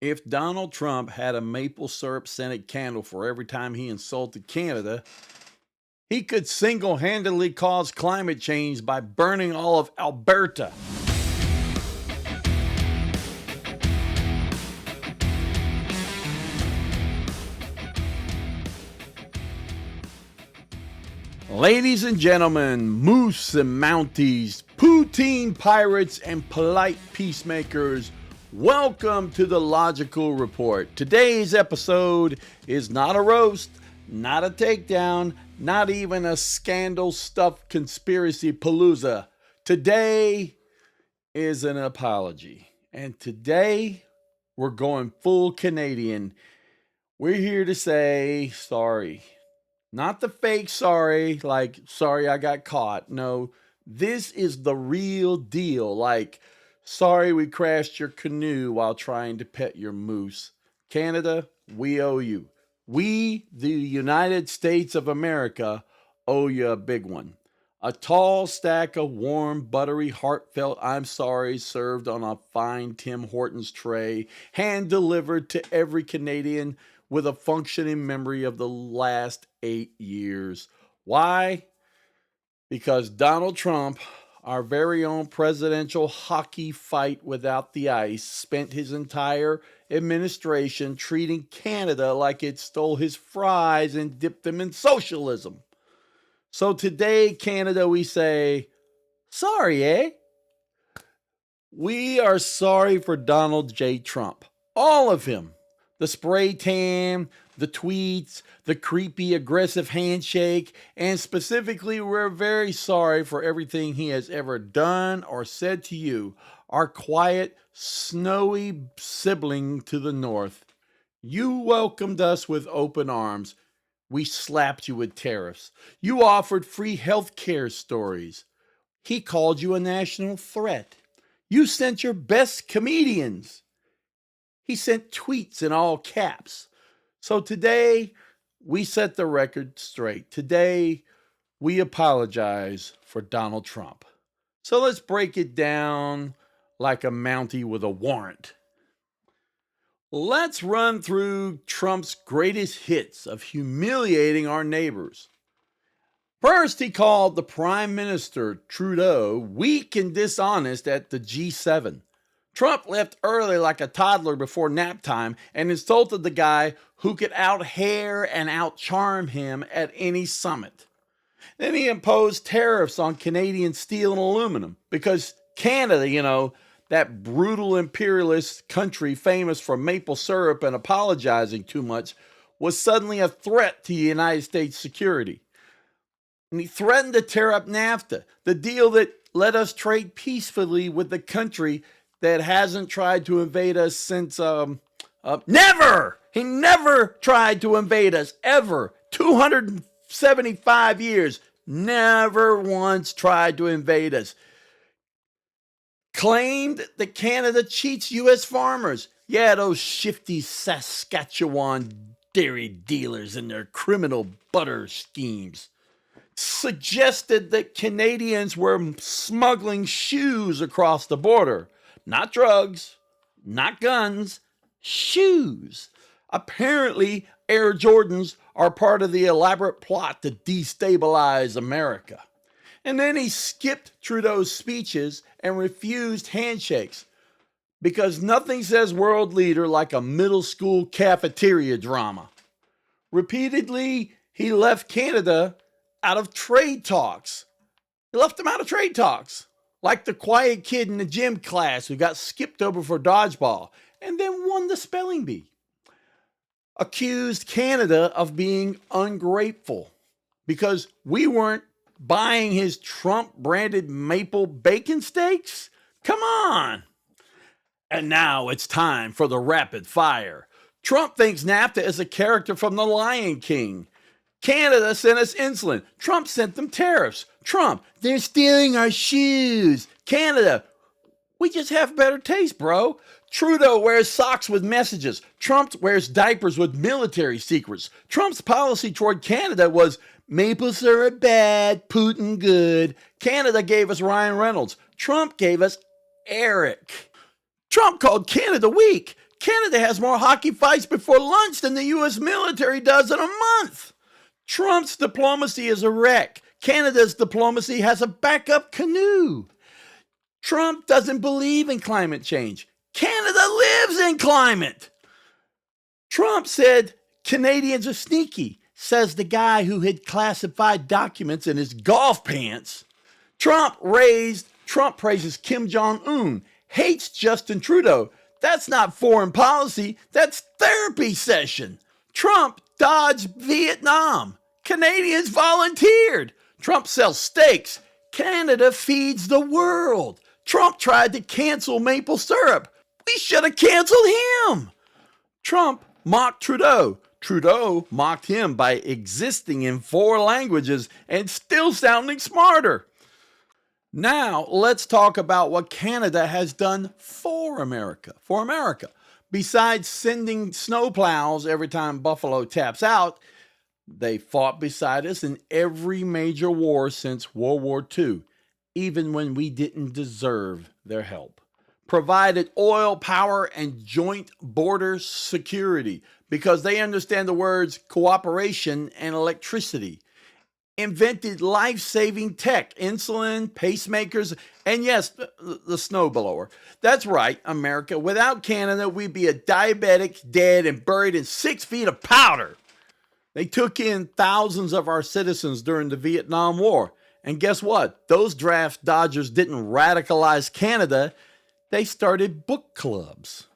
If Donald Trump had a maple syrup scented candle for every time he insulted Canada, he could single handedly cause climate change by burning all of Alberta. Ladies and gentlemen, moose and mounties, poutine pirates, and polite peacemakers, welcome to the Logical Report. Today's episode is not a roast, not a takedown, not even a scandal-stuffed conspiracy palooza. Today is an apology. And today, we're going full Canadian. We're here to say sorry. Not the fake sorry, like sorry I got caught. No, this is the real deal. Like, sorry we crashed your canoe while trying to pet your moose. Canada, we owe you. We, the United States of America, owe you a big one. A tall stack of warm, buttery, heartfelt I'm sorry served on a fine Tim Hortons tray, hand delivered to every Canadian with a functioning memory of the last 8 years. Why? Because Donald Trump, our very own presidential hockey fight without the ice, spent his entire administration treating Canada like it stole his fries and dipped them in socialism. So today, Canada, we say, sorry, eh? We are sorry for Donald J. Trump. All of him. The spray tan, the tweets, the creepy aggressive handshake, and specifically, we're very sorry for everything he has ever done or said to you, our quiet, snowy sibling to the north. You welcomed us with open arms. We slapped you with tariffs. You offered free health care stories. He called you a national threat. You sent your best comedians. He sent tweets in all caps. So today, we set the record straight. Today, we apologize for Donald Trump. So let's break it down like a Mountie with a warrant. Let's run through Trump's greatest hits of humiliating our neighbors. First, he called the Prime Minister, Trudeau, weak and dishonest at the G7. Trump left early like a toddler before nap time and insulted the guy who could out-hair and out-charm him at any summit. Then he imposed tariffs on Canadian steel and aluminum because Canada, that brutal imperialist country famous for maple syrup and apologizing too much, was suddenly a threat to United States security. And he threatened to tear up NAFTA, the deal that let us trade peacefully with the country that hasn't tried to invade us since, never! He never tried to invade us, ever. 275 years, never once tried to invade us. Claimed that Canada cheats U.S. farmers. Yeah, those shifty Saskatchewan dairy dealers and their criminal butter schemes. Suggested that Canadians were smuggling shoes across the border. Not drugs, not guns, shoes. Apparently, Air Jordans are part of the elaborate plot to destabilize America. And then he skipped Trudeau's speeches and refused handshakes because nothing says world leader like a middle school cafeteria drama. Repeatedly, he left Canada out of trade talks. He left them out of trade talks. Like the quiet kid in the gym class who got skipped over for dodgeball and then won the spelling bee. Accused Canada of being ungrateful because we weren't buying his Trump-branded maple bacon steaks? Come on! And now it's time for the rapid fire. Trump thinks NAFTA is a character from The Lion King. Canada sent us insulin. Trump sent them tariffs. Trump, they're stealing our shoes. Canada, we just have better taste, bro. Trudeau wears socks with messages. Trump wears diapers with military secrets. Trump's policy toward Canada was maple syrup bad, Putin good. Canada gave us Ryan Reynolds. Trump gave us Eric. Trump called Canada weak. Canada has more hockey fights before lunch than the U.S. military does in a month. Trump's diplomacy is a wreck. Canada's diplomacy has a backup canoe. Trump doesn't believe in climate change. Canada lives in climate. Trump said Canadians are sneaky, says the guy who hid classified documents in his golf pants. Trump praises Kim Jong-un, hates Justin Trudeau. That's not foreign policy, that's therapy session. Trump dodged Vietnam. Canadians volunteered. Trump sells steaks. Canada feeds the world. Trump tried to cancel maple syrup. We should have canceled him. Trump mocked Trudeau. Trudeau mocked him by existing in 4 languages and still sounding smarter. Now, let's talk about what Canada has done for America. Besides sending snowplows every time Buffalo taps out, they fought beside us in every major war since World War II, even when we didn't deserve their help. Provided oil, power, and joint border security because they understand the words cooperation and electricity. Invented life-saving tech, insulin, pacemakers, and yes, the snowblower. That's right, America. Without Canada, we'd be a diabetic, dead, and buried in 6 feet of powder. They took in thousands of our citizens during the Vietnam War. And guess what? Those draft dodgers didn't radicalize Canada. They started book clubs.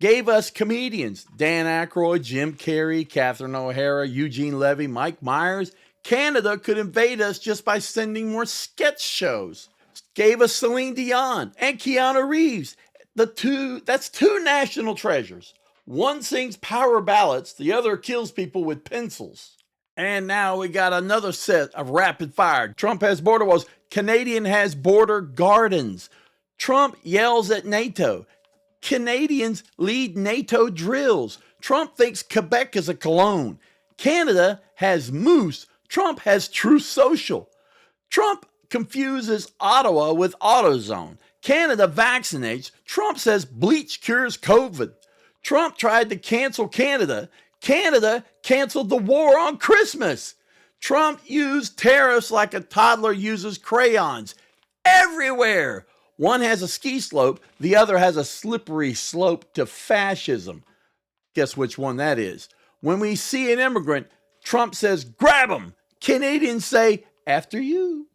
Gave us comedians, Dan Aykroyd, Jim Carrey, Catherine O'Hara, Eugene Levy, Mike Myers. Canada could invade us just by sending more sketch shows. Gave us Celine Dion and Keanu Reeves. That's 2 national treasures. One sings power ballads, the other kills people with pencils. And now we got another set of rapid fire. Trump has border walls. Canadian has border gardens. Trump yells at NATO. Canadians lead NATO drills. Trump thinks Quebec is a cologne. Canada has moose. Trump has Truth Social. Trump confuses Ottawa with AutoZone. Canada vaccinates. Trump says bleach cures COVID. Trump tried to cancel Canada. Canada canceled the war on Christmas. Trump used tariffs like a toddler uses crayons. Everywhere. One has a ski slope. The other has a slippery slope to fascism. Guess which one that is? When we see an immigrant, Trump says, grab him. Canadians say, after you.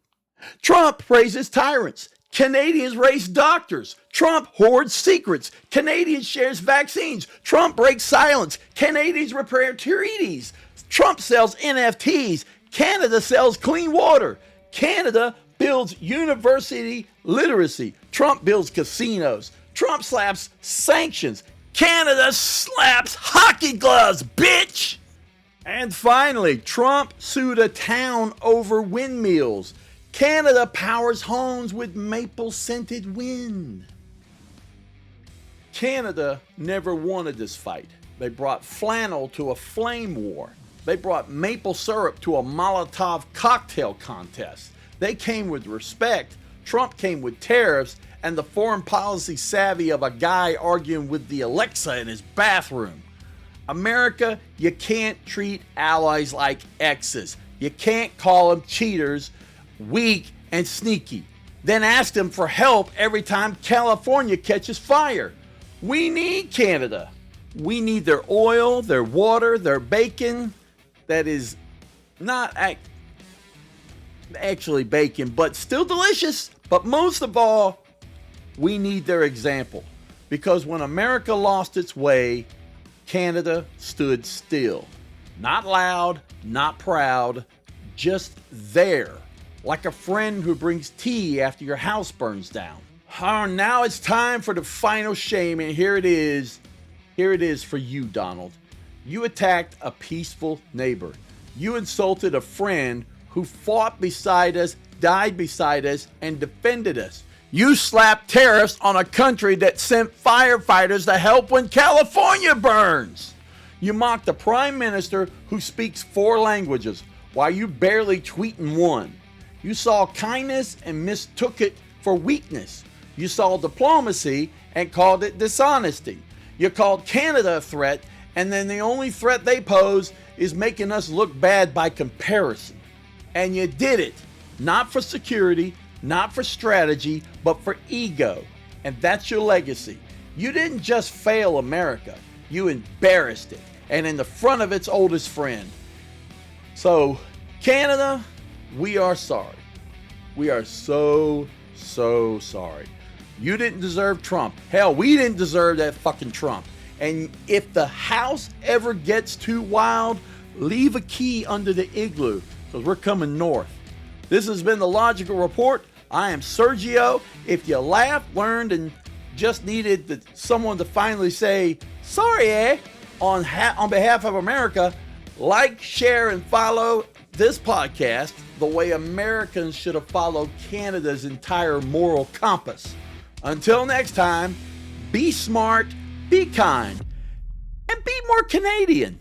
Trump praises tyrants. Canadians race doctors. Trump hoards secrets. Canadians shares vaccines. Trump breaks silence. Canadians repair treaties. Trump sells NFTs. Canada sells clean water. Canada builds university literacy. Trump builds casinos. Trump slaps sanctions. Canada slaps hockey gloves, bitch! And finally, Trump sued a town over windmills. Canada powers homes with maple-scented wind. Canada never wanted this fight. They brought flannel to a flame war. They brought maple syrup to a Molotov cocktail contest. They came with respect. Trump came with tariffs and the foreign policy savvy of a guy arguing with the Alexa in his bathroom. America, you can't treat allies like exes. You can't call them cheaters, weak, and sneaky. Then ask them for help every time California catches fire. We need Canada. We need their oil, their water, their bacon. That is not actually bacon, but still delicious. But most of all, we need their example. Because when America lost its way, Canada stood still. Not loud, not proud, just there. Like a friend who brings tea after your house burns down. Now it's time for the final shame, and here it is. Here it is for you, Donald. You attacked a peaceful neighbor. You insulted a friend who fought beside us, died beside us, and defended us. You slapped tariffs on a country that sent firefighters to help when California burns. You mocked a prime minister who speaks 4 languages while you barely tweeting one. You saw kindness and mistook it for weakness. You saw diplomacy and called it dishonesty. You called Canada a threat, and then the only threat they pose is making us look bad by comparison. And you did it, not for security, not for strategy, but for ego. And that's your legacy. You didn't just fail America, you embarrassed it, and in the front of its oldest friend. So, Canada, we are sorry. We are so sorry. You didn't deserve Trump. Hell, we didn't deserve that fucking Trump. And if the House ever gets too wild, leave a key under the igloo, because we're coming north. This has been The Logical Report. I am Sergio. If you laughed, learned, and just needed someone to finally say, sorry, on behalf of America, like, share, and follow this podcast the way Americans should have followed Canada's entire moral compass. Until next time, be smart, be kind, and be more Canadian.